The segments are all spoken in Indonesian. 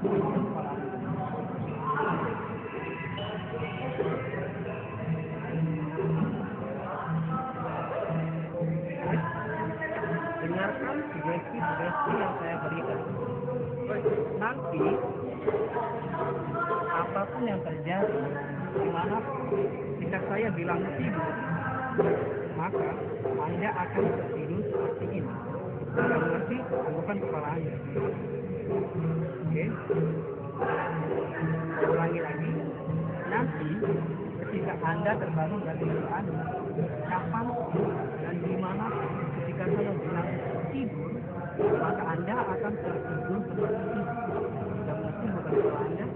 kepala Anda. Dengarkan sugesti-sugesti yang saya berikan. Nanti apapun yang terjadi, dimana jika saya bilang tidur, maka Anda akan tertidur seperti ini. Anda mengerti? Bukan kepala Anda. Oke? Saya ulangi lagi. Nanti ketika Anda terbangun dari tidur Anda, kapan dan di mana ketika saya bilang tidur, maka Anda akan tertidur seperti ini. Anda mengerti? Bukan kepala Anda.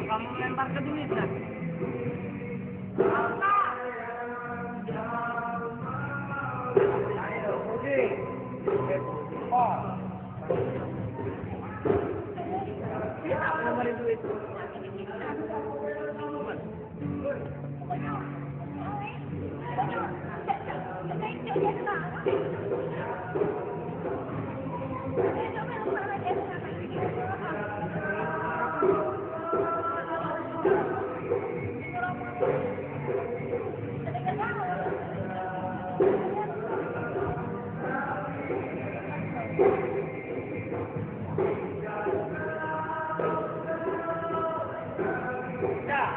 Kamu lempar ke duit kan? Ayo, Budi. Kita ngeluarin duit. Udah.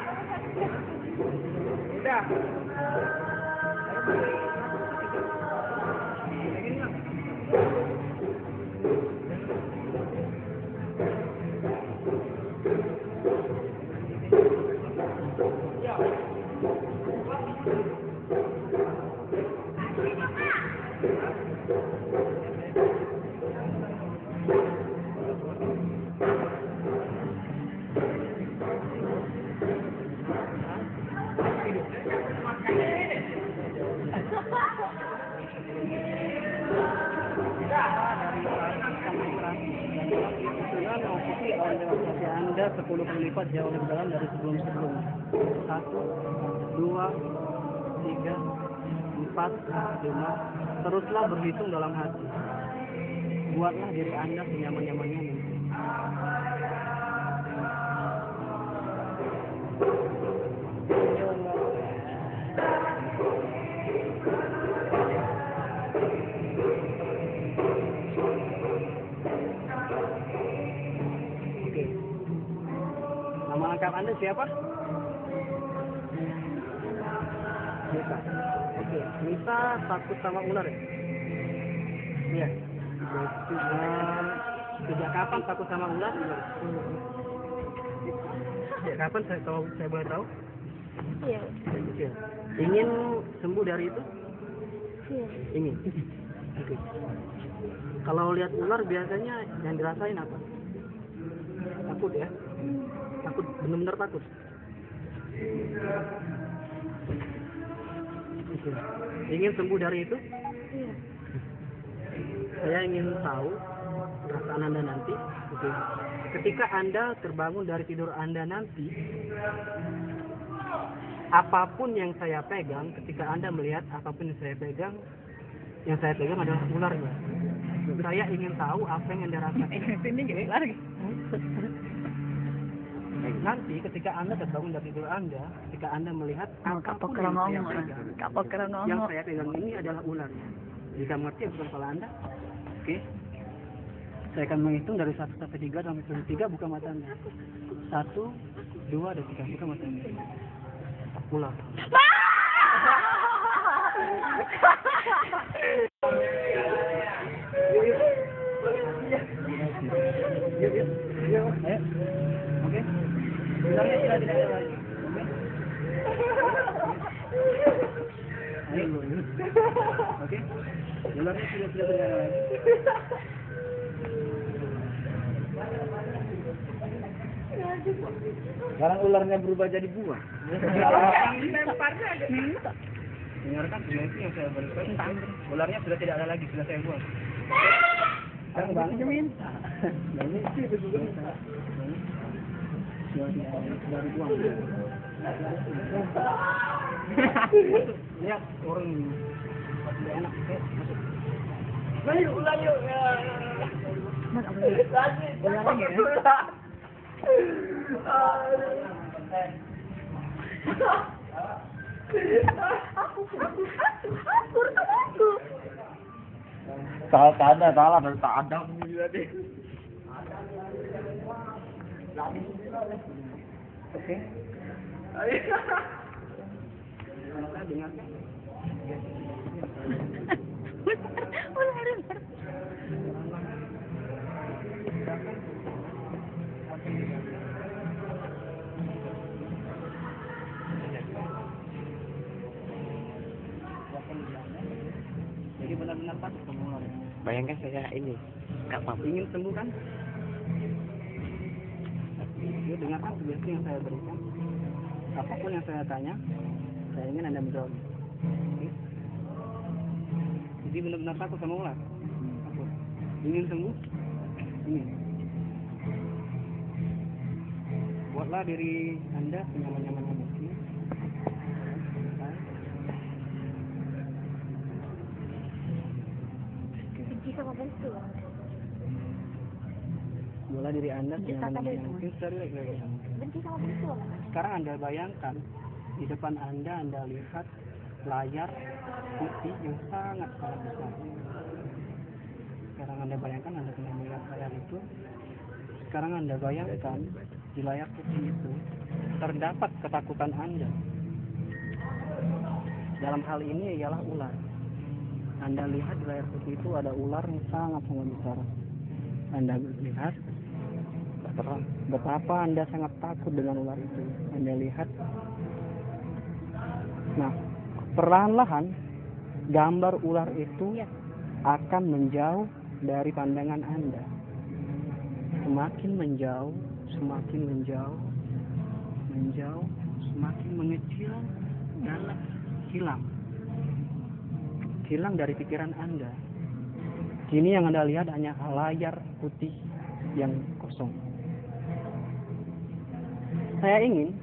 Anda 10 kali lipat jauh lebih dalam dari sebelum-sebelumnya. 1, 2, 3, 4, 5. Teruslah berhitung dalam hati. Buatlah diri Anda senyaman-nyamannya mungkin. Nama lengkap Anda siapa? Nisa. Oke, Nisa takut sama ular ya? Iya. Sejak kapan takut sama ular? Sejak kapan kalau saya boleh tahu? Iya. Kecil. Ingin sembuh dari itu? Iya. Ingin. Oke. Kalau lihat ular biasanya yang dirasain apa? Takut ya? Takut, benar-benar takut. Oke. Ingin sembuh dari itu? Iya. Saya ingin tahu perasaan Anda nanti. Oke. Ketika Anda terbangun dari tidur Anda nanti, apapun yang saya pegang, ketika Anda melihat apapun yang saya pegang adalah ularnya. Saya ingin tahu apa yang Anda rasakan. Ini lagi. Nanti ketika Anda terbangun dari tidur Anda, ketika Anda melihat apapun yang saya pegang ini adalah ularnya. Jika mengerti bukan kepala Anda. Oke. Saya akan menghitung dari 1 sampai 3, sampai 3 buka mata Anda. 1, 2, dan 3 buka mata Anda. Ular. Oke. Ularnya sudah tidak ada lagi. Ayo. Oke. Ularnya sudah tidak ada lagi. Sekarang ularnya berubah jadi buah. Yang dilemparnya ada. Dengarkan sugesti yang saya berikan. Ularnya sudah tidak ada lagi, sudah saya buang. Sekarang bang, ini sih betul. Sudah dibuang. Lihat orang enak, masuk. Ayo ulang yuk. Ular lagi ya. Salah dari tak ada tadi. Oke. Jadi benar-benar takut sama ular. Bayangkan saya ini, nggak apa ingin sembuh kan? Dia dengarkan sugesti yang saya berikan. Apapun yang saya tanya, saya ingin Anda menjawab. Oke? Jadi benar-benar takut sama ular. Takut. Ingin sembuh? Ingin. Buatlah diri Anda senyaman-nyamannya mungkin. Benci sama benci. Buatlah diri Anda senyaman-nyamannya mungkin. Benci sama benci. Sekarang Anda bayangkan di depan Anda lihat layar putih yang sangat besar. Sekarang Anda bayangkan Anda pernah melihat layar itu. Sekarang Anda bayangkan di layar putih itu terdapat ketakutan Anda. Dalam hal ini ialah ular. Anda lihat di layar putih itu ada ular yang sangat besar. Anda lihat betapa Anda sangat takut dengan ular itu. Anda lihat. Nah, perlahan-lahan gambar ular itu akan menjauh dari pandangan Anda. Semakin menjauh, semakin menjauh, semakin mengecil dan hilang dari pikiran Anda. Kini yang Anda lihat hanya layar putih yang kosong. Saya ingin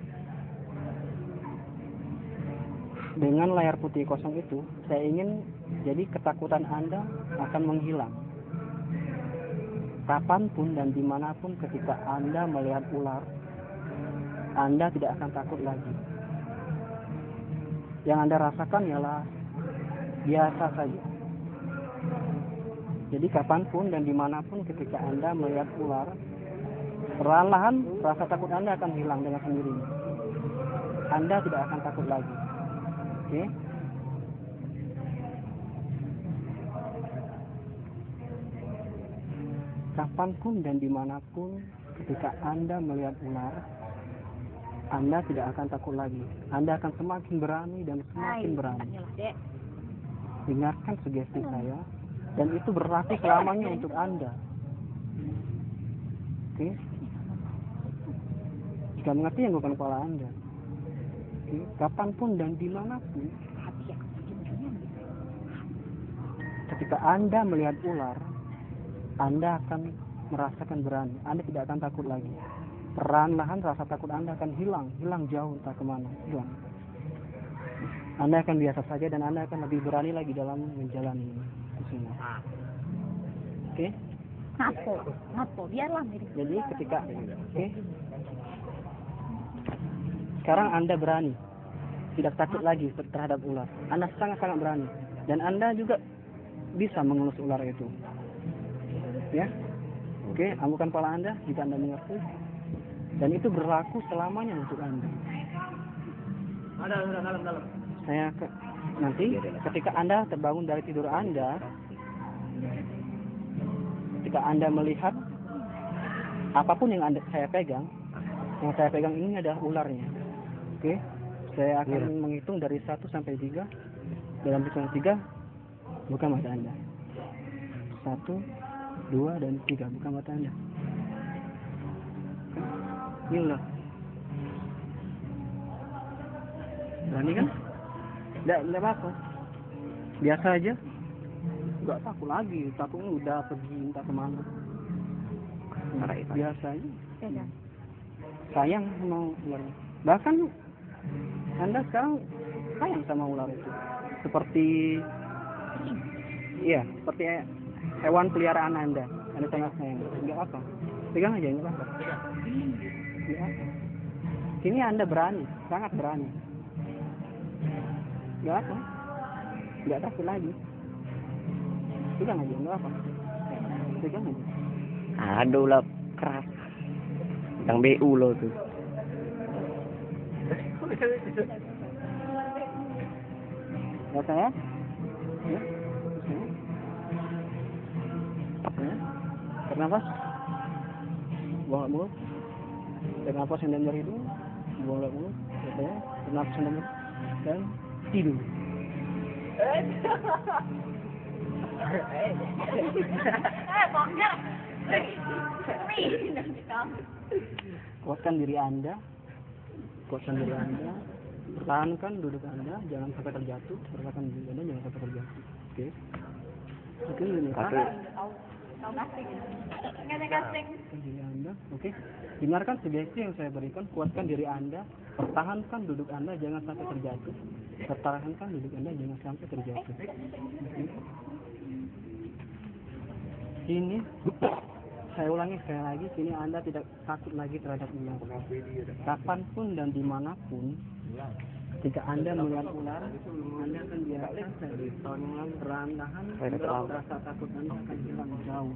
dengan layar putih kosong itu, saya ingin jadi ketakutan Anda akan menghilang. Kapanpun dan dimanapun ketika Anda melihat ular, Anda tidak akan takut lagi. Yang Anda rasakan ialah biasa saja. Jadi kapanpun dan dimanapun ketika Anda melihat ular, perlahan rasa takut Anda akan hilang dengan sendirinya. Anda tidak akan takut lagi. Oke? Kapanpun dan dimanapun ketika Anda melihat ular, Anda tidak akan takut lagi. Anda akan semakin berani dan semakin berani. Dengarkan sugesti saya, dan itu berlaku selamanya untuk Anda. Oke? Jika mengerti yang bukan kepala Anda. Oke? Kapanpun dan dimanapun, ketika Anda melihat ular, Anda akan merasakan berani. Anda tidak akan takut lagi. Perlahan-lahan rasa takut Anda akan hilang jauh entah kemana. Hilang. Anda akan biasa saja dan Anda akan lebih berani lagi dalam menjalani semua. Oke? Ngapo, biarlah mirip. Jadi ketika, sekarang Anda berani, tidak takut lagi terhadap ular. Anda sangat-sangat berani, dan Anda juga bisa mengelus ular itu. Ya, oke, amukan kepala Anda jika Anda mengerti, dan itu berlaku selamanya untuk Anda. Dalam. Nanti ketika Anda terbangun dari tidur Anda, ketika Anda melihat apapun yang saya pegang ini adalah ularnya. Oke, saya akan menghitung dari 1 sampai 3. Dalam hitungan 3, buka mata Anda. 1, 2, dan 3, buka mata Anda. Ini ular. Berani kan? Enggak apa-apa. Biasa aja. Enggak takut lagi, takutnya udah pergi entah kemana. Biasa aja. Pegang. Sayang sama ularnya. Bahkan Anda sekarang sayang sama ular itu. Seperti iya, seperti hewan peliharaan Anda sangat sayang. Enggak apa. Pegang aja, enggak apa. Enggak apa. Sini Anda berani, sangat berani. Enggak apa. Enggak takut lagi. Pegang aja, enggak apa. Pegang aja. Aduh lah keras. Yang BU lo tuh. Ya saya? Ya. Ya. Tarik nafas. Buang mulut. Tarik nafas yang dalam dari hidung. Buang mulut. Ya saya. Tarik nafas yang dalam dan tidur. Kuatkan diri Anda. Kuatkan diri Anda. Pertahankan duduk Anda, jangan sampai terjatuh. Pertahankan diri Anda, jangan sampai terjatuh. Oke. Mungkin ini. Diri Anda, oke. Dengarkan sugesti yang saya berikan. Kuatkan diri Anda. Pertahankan duduk Anda, jangan sampai terjatuh. Pertahankan duduk Anda, jangan sampai terjatuh. Oke. Ini saya ulangi sekali lagi, sini Anda tidak takut lagi terhadap ular. Kapanpun dan dimanapun, ketika Anda melihat ular, Anda akan biasa saja. Perlahan-lahan, rasa takut Anda akan hilang jauh.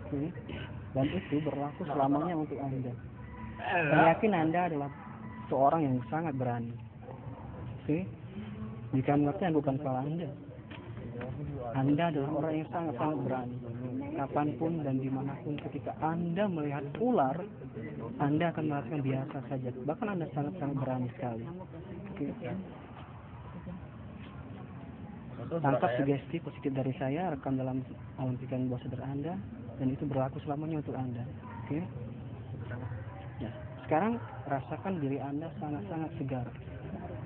Oke. Dan itu berlaku selamanya untuk Anda. Saya yakin Anda adalah seorang yang sangat berani. Oke. Jika mengerti bukan salah Anda. Anda adalah orang yang sangat-sangat berani. Kapanpun dan dimanapun ketika Anda melihat ular, Anda akan merasakan biasa saja. Bahkan Anda sangat-sangat berani sekali. Oke. Tangkap sugesti positif dari saya, rekam dalam alam pikiran bawah sadar Anda, dan itu berlaku selamanya untuk Anda. Oke. Ya. Sekarang rasakan diri Anda sangat-sangat segar.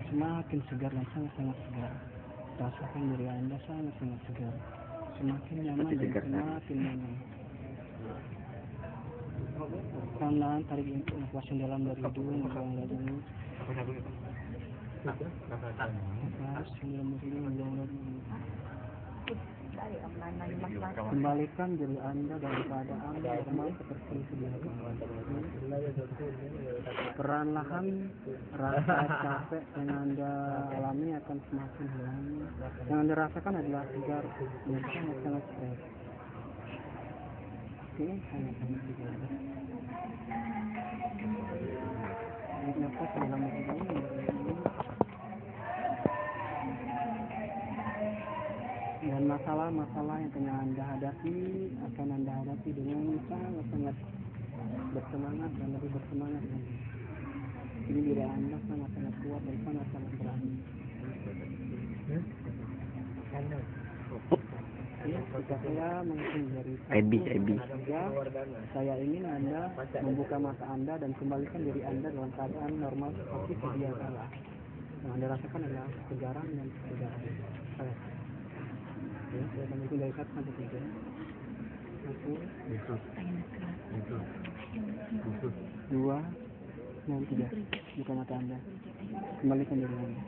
Semakin segar dan sangat-sangat segar. Rasakan diri Anda sangat-sangat segar. Semakin nyaman dan semakin nyaman. Pelan-pelan tarik nafas yang dalam dari hidung, buang dari mulut. Nafas yang dalam dari hidung, buang dari mulut. Kembalikan diri Anda dalam keadaan normal seperti sedia. Perlahan rasa capek yang Anda alami akan semakin hilang. Yang Anda rasakan adalah segar dan sangat-sangat fresh. Oke, sangat-sangat segar. Tarik nafas dalam hidung. Dan masalah-masalah yang tengah Anda hadapi akan Anda hadapi dengan sangat-sangat bersemangat dan lebih bersemangat lagi. Ini diri Anda sangat-sangat kuat dan sangat-sangat berani. Ya, jika saya mungkin dari saya ingin Anda membuka mata Anda dan kembalikan diri Anda dalam keadaan normal seperti sedia kala. Yang Anda rasakan adalah kesegaran dan kesegaran. Ya, saya akan mungkin dari 1 sampai 3. 1, 2, dan 3. Buka mata Anda. Kembalikan diri Anda.